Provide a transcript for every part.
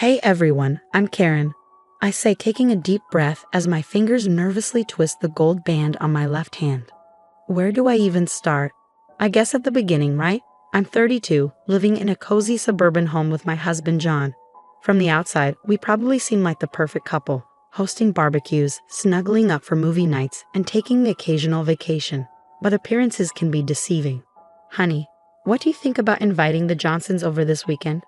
Hey everyone, I'm Karen. I say, taking a deep breath as my fingers nervously twist the gold band on my left hand. Where do I even start? I guess at the beginning, right? I'm 32, living in a cozy suburban home with my husband John. From the outside, we probably seem like the perfect couple, hosting barbecues, snuggling up for movie nights, and taking the occasional vacation. But appearances can be deceiving. Honey, what do you think about inviting the Johnsons over this weekend?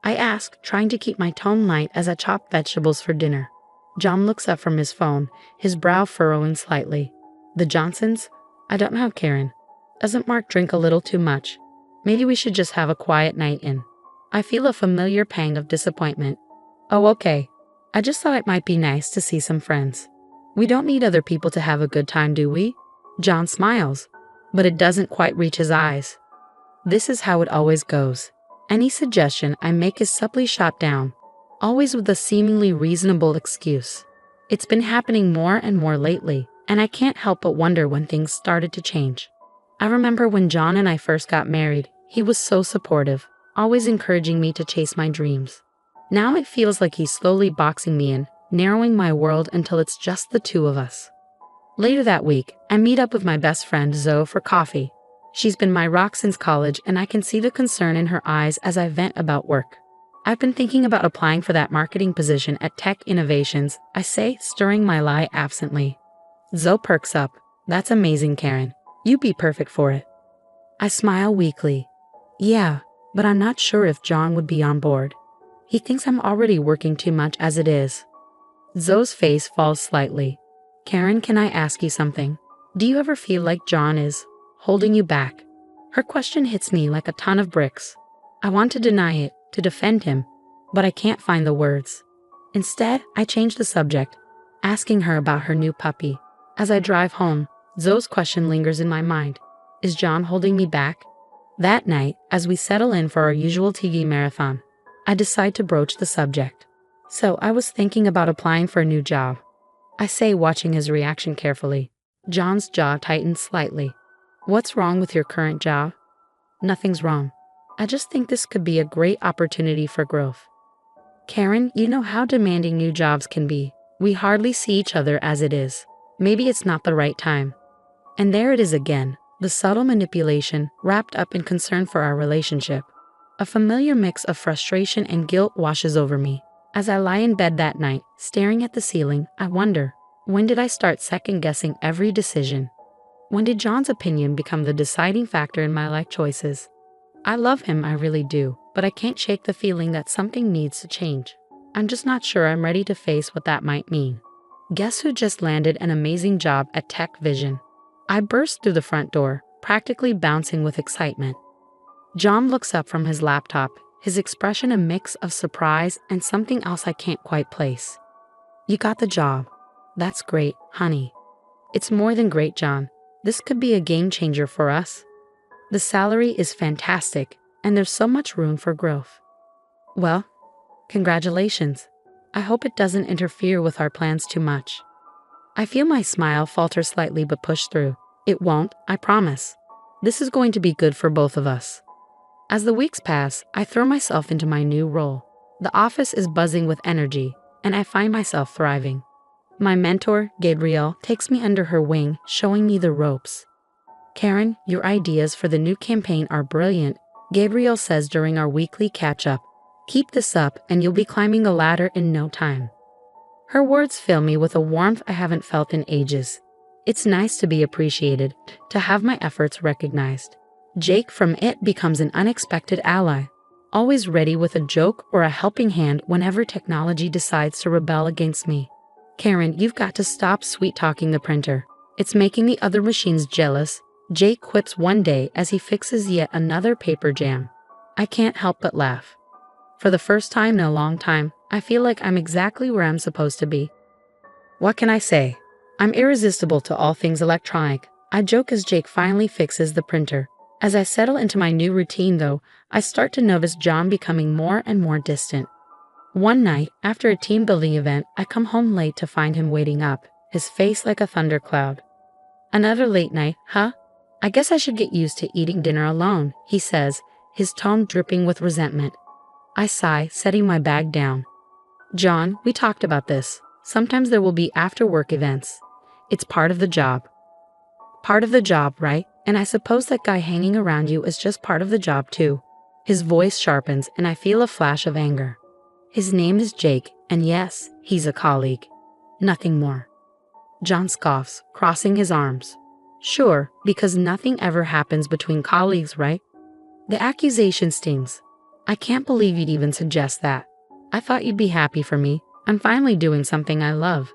I ask, trying to keep my tone light as I chop vegetables for dinner. John looks up from his phone, his brow furrowing slightly. The Johnsons? I don't know, Karen. Doesn't Mark drink a little too much? Maybe we should just have a quiet night in. I feel a familiar pang of disappointment. Oh, okay. I just thought it might be nice to see some friends. We don't need other people to have a good time, do we? John smiles, but it doesn't quite reach his eyes. This is how it always goes. Any suggestion I make is subtly shot down, always with a seemingly reasonable excuse. It's been happening more and more lately, and I can't help but wonder when things started to change. I remember when John and I first got married, he was so supportive, always encouraging me to chase my dreams. Now it feels like he's slowly boxing me in, narrowing my world until it's just the two of us. Later that week, I meet up with my best friend Zoe for coffee. She's been my rock since college, and I can see the concern in her eyes as I vent about work. I've been thinking about applying for that marketing position at Tech Innovations, I say, stirring my lie absently. Zoe perks up. That's amazing, Karen. You'd be perfect for it. I smile weakly. Yeah, but I'm not sure if John would be on board. He thinks I'm already working too much as it is. Zoe's face falls slightly. Karen, can I ask you something? Do you ever feel like John is holding you back? Her question hits me like a ton of bricks. I want to deny it, to defend him, but I can't find the words. Instead, I change the subject, asking her about her new puppy. As I drive home, Zoe's question lingers in my mind. Is John holding me back? That night, as we settle in for our usual TV marathon, I decide to broach the subject. So I was thinking about applying for a new job. I say, watching his reaction carefully. John's jaw tightens slightly. What's wrong with your current job? Nothing's wrong. I just think this could be a great opportunity for growth. Karen, you know how demanding new jobs can be. We hardly see each other as it is. Maybe it's not the right time. And there it is again, the subtle manipulation wrapped up in concern for our relationship. A familiar mix of frustration and guilt washes over me. As I lie in bed that night, staring at the ceiling, I wonder, when did I start second-guessing every decision? When did John's opinion become the deciding factor in my life choices? I love him, I really do, but I can't shake the feeling that something needs to change. I'm just not sure I'm ready to face what that might mean. Guess who just landed an amazing job at Tech Vision? I burst through the front door, practically bouncing with excitement. John looks up from his laptop, his expression a mix of surprise and something else I can't quite place. You got the job. That's great, honey. It's more than great, John. This could be a game changer for us. The salary is fantastic, and there's so much room for growth. Well, congratulations. I hope it doesn't interfere with our plans too much. I feel my smile falter slightly but push through. It won't, I promise. This is going to be good for both of us. As the weeks pass, I throw myself into my new role. The office is buzzing with energy, and I find myself thriving. My mentor, Gabrielle, takes me under her wing, showing me the ropes. Karen, your ideas for the new campaign are brilliant, Gabrielle says during our weekly catch-up. Keep this up and you'll be climbing the ladder in no time. Her words fill me with a warmth I haven't felt in ages. It's nice to be appreciated, to have my efforts recognized. Jake from IT becomes an unexpected ally, always ready with a joke or a helping hand whenever technology decides to rebel against me. Karen, you've got to stop sweet-talking the printer. It's making the other machines jealous, Jake quips one day as he fixes yet another paper jam. I can't help but laugh. For the first time in a long time, I feel like I'm exactly where I'm supposed to be. What can I say? I'm irresistible to all things electronic. I joke as Jake finally fixes the printer. As I settle into my new routine, though, I start to notice John becoming more and more distant. One night, after a team-building event, I come home late to find him waiting up, his face like a thundercloud. Another late night, huh? I guess I should get used to eating dinner alone, he says, his tone dripping with resentment. I sigh, setting my bag down. John, we talked about this. Sometimes there will be after-work events. It's part of the job. Part of the job, right? And I suppose that guy hanging around you is just part of the job too. His voice sharpens and I feel a flash of anger. His name is Jake, and yes, he's a colleague. Nothing more. John scoffs, crossing his arms. Sure, because nothing ever happens between colleagues, right? The accusation stings. I can't believe you'd even suggest that. I thought you'd be happy for me. I'm finally doing something I love.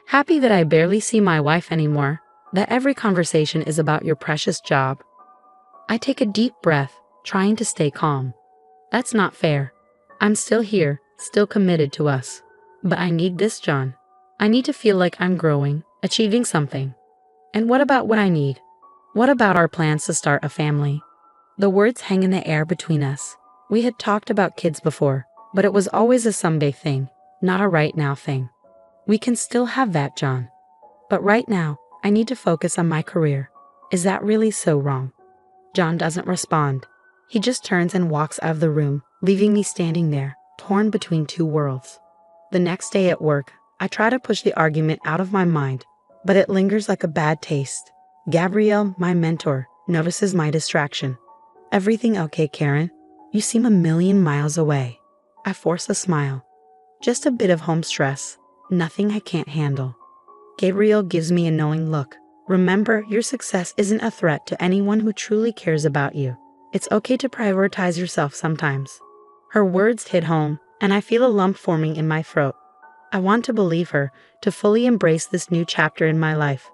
Happy that I barely see my wife anymore, that every conversation is about your precious job. I take a deep breath, trying to stay calm. That's not fair. I'm still here, still committed to us. But I need this, John. I need to feel like I'm growing, achieving something. And what about what I need? What about our plans to start a family? The words hang in the air between us. We had talked about kids before, but it was always a someday thing, not a right now thing. We can still have that, John. But right now, I need to focus on my career. Is that really so wrong? John doesn't respond. He just turns and walks out of the room, leaving me standing there, torn between two worlds. The next day at work, I try to push the argument out of my mind, but it lingers like a bad taste. Gabrielle, my mentor, notices my distraction. Everything okay, Karen? You seem a million miles away. I force a smile. Just a bit of home stress. Nothing I can't handle. Gabrielle gives me a knowing look. Remember, your success isn't a threat to anyone who truly cares about you. It's okay to prioritize yourself sometimes. Her words hit home, and I feel a lump forming in my throat. I want to believe her, to fully embrace this new chapter in my life.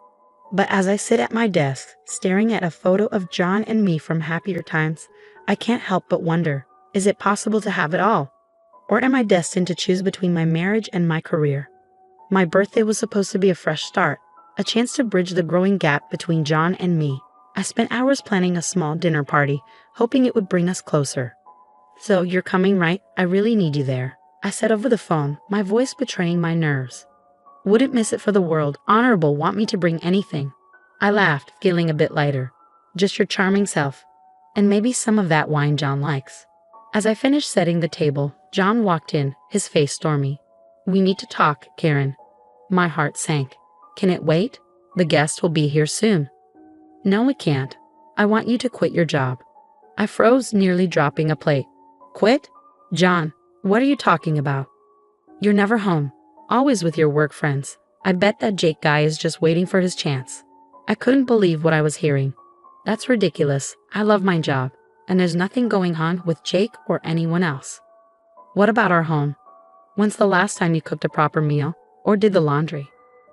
But as I sit at my desk, staring at a photo of John and me from happier times, I can't help but wonder, is it possible to have it all? Or am I destined to choose between my marriage and my career? My birthday was supposed to be a fresh start, a chance to bridge the growing gap between John and me. I spent hours planning a small dinner party, hoping it would bring us closer. So, you're coming, right? I really need you there, I said over the phone, my voice betraying my nerves. Wouldn't miss it for the world. Honorable want me to bring anything. I laughed, feeling a bit lighter. Just your charming self. And maybe some of that wine John likes. As I finished setting the table, John walked in, his face stormy. We need to talk, Karen. My heart sank. Can it wait? The guest will be here soon. No, it can't. I want you to quit your job. I froze, nearly dropping a plate. Quit? John, what are you talking about? You're never home. Always with your work friends. I bet that Jake guy is just waiting for his chance. I couldn't believe what I was hearing. That's ridiculous. I love my job, and there's nothing going on with Jake or anyone else. What about our home? When's the last time you cooked a proper meal, or did the laundry?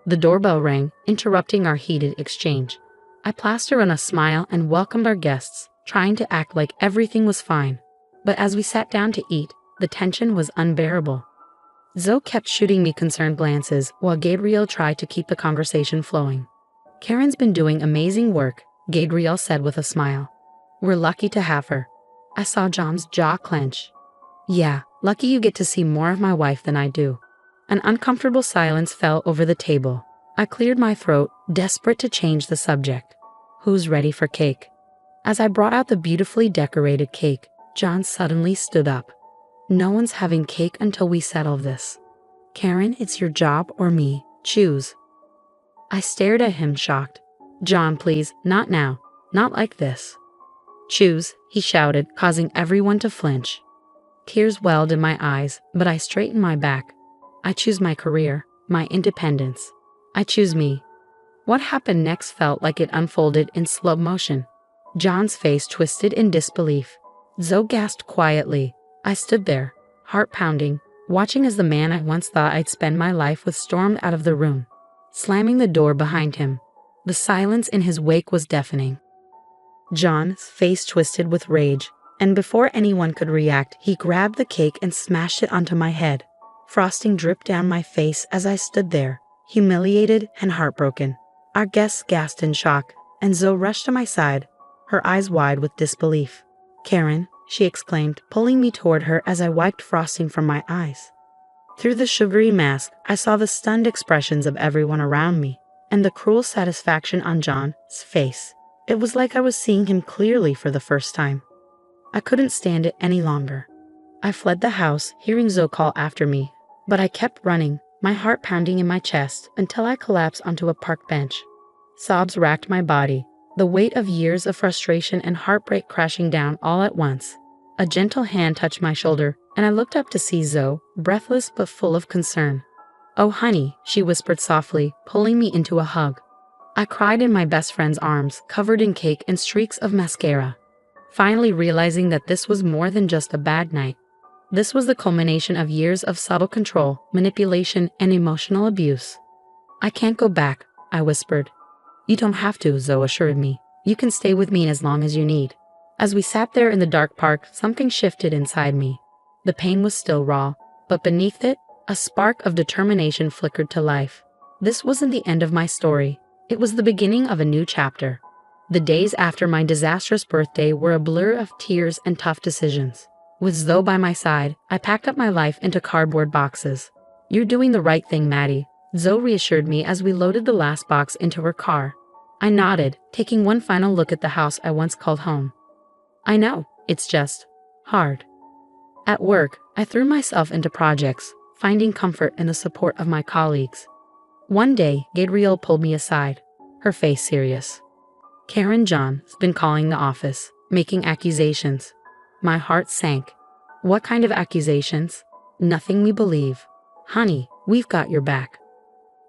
The doorbell rang, interrupting our heated exchange. I plastered on a smile and welcomed our guests, trying to act like everything was fine. But as we sat down to eat, the tension was unbearable. Zoe kept shooting me concerned glances while Gabrielle tried to keep the conversation flowing. Karen's been doing amazing work, Gabrielle said with a smile. We're lucky to have her. I saw John's jaw clench. Yeah, lucky you get to see more of my wife than I do. An uncomfortable silence fell over the table. I cleared my throat, desperate to change the subject. Who's ready for cake? As I brought out the beautifully decorated cake, John suddenly stood up. No one's having cake until we settle this. Karen, it's your job or me. Choose. I stared at him, shocked. John, please, not now. Not like this. Choose, he shouted, causing everyone to flinch. Tears welled in my eyes, but I straightened my back. I choose my career, my independence. I choose me. What happened next felt like it unfolded in slow motion. John's face twisted in disbelief. Zoe gasped quietly. I stood there, heart pounding, watching as the man I once thought I'd spend my life with stormed out of the room, slamming the door behind him. The silence in his wake was deafening. John's face twisted with rage, and before anyone could react, he grabbed the cake and smashed it onto my head. Frosting dripped down my face as I stood there, humiliated and heartbroken. Our guests gasped in shock, and Zoe rushed to my side, her eyes wide with disbelief. Karen, she exclaimed, pulling me toward her as I wiped frosting from my eyes. Through the sugary mask, I saw the stunned expressions of everyone around me, and the cruel satisfaction on John's face. It was like I was seeing him clearly for the first time. I couldn't stand it any longer. I fled the house, hearing Zoe call after me. But I kept running, my heart pounding in my chest, until I collapsed onto a park bench. Sobs racked my body, the weight of years of frustration and heartbreak crashing down all at once. A gentle hand touched my shoulder, and I looked up to see Zoe, breathless but full of concern. "Oh honey," she whispered softly, pulling me into a hug. I cried in my best friend's arms, covered in cake and streaks of mascara, finally realizing that this was more than just a bad night. This was the culmination of years of subtle control, manipulation, and emotional abuse. "I can't go back," I whispered. "You don't have to," Zoe assured me. "You can stay with me as long as you need." As we sat there in the dark park, something shifted inside me. The pain was still raw, but beneath it, a spark of determination flickered to life. This wasn't the end of my story. It was the beginning of a new chapter. The days after my disastrous birthday were a blur of tears and tough decisions. With Zoe by my side, I packed up my life into cardboard boxes. "You're doing the right thing, Maddie," Zoe reassured me as we loaded the last box into her car. I nodded, taking one final look at the house I once called home. "I know, it's just hard." At work, I threw myself into projects, finding comfort in the support of my colleagues. One day, Gabrielle pulled me aside, her face serious. "Karen, John's been calling the office, making accusations." My heart sank. "What kind of accusations?" "Nothing we believe." "Honey, we've got your back."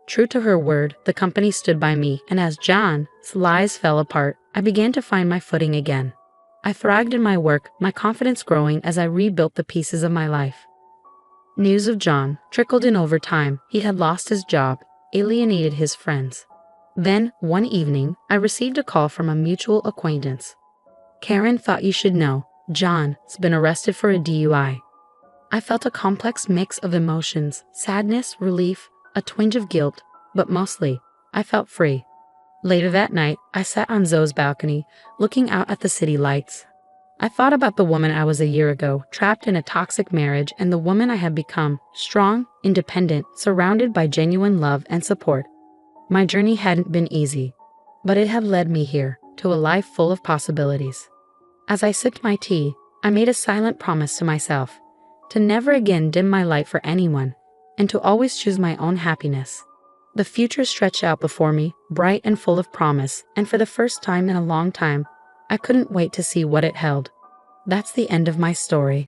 True to her word, the company stood by me, and as John's lies fell apart, I began to find my footing again. I thrived in my work, my confidence growing as I rebuilt the pieces of my life. News of John trickled in over time. He had lost his job, alienated his friends. Then, one evening, I received a call from a mutual acquaintance. "Karen, thought you should know, John's been arrested for a DUI." I felt a complex mix of emotions, sadness, relief, a twinge of guilt, but mostly, I felt free. Later that night, I sat on Zoe's balcony, looking out at the city lights. I thought about the woman I was a year ago, trapped in a toxic marriage, and the woman I had become, strong, independent, surrounded by genuine love and support. My journey hadn't been easy, but it had led me here, to a life full of possibilities. As I sipped my tea, I made a silent promise to myself, to never again dim my light for anyone, and to always choose my own happiness. The future stretched out before me, bright and full of promise, and for the first time in a long time, I couldn't wait to see what it held. That's the end of my story.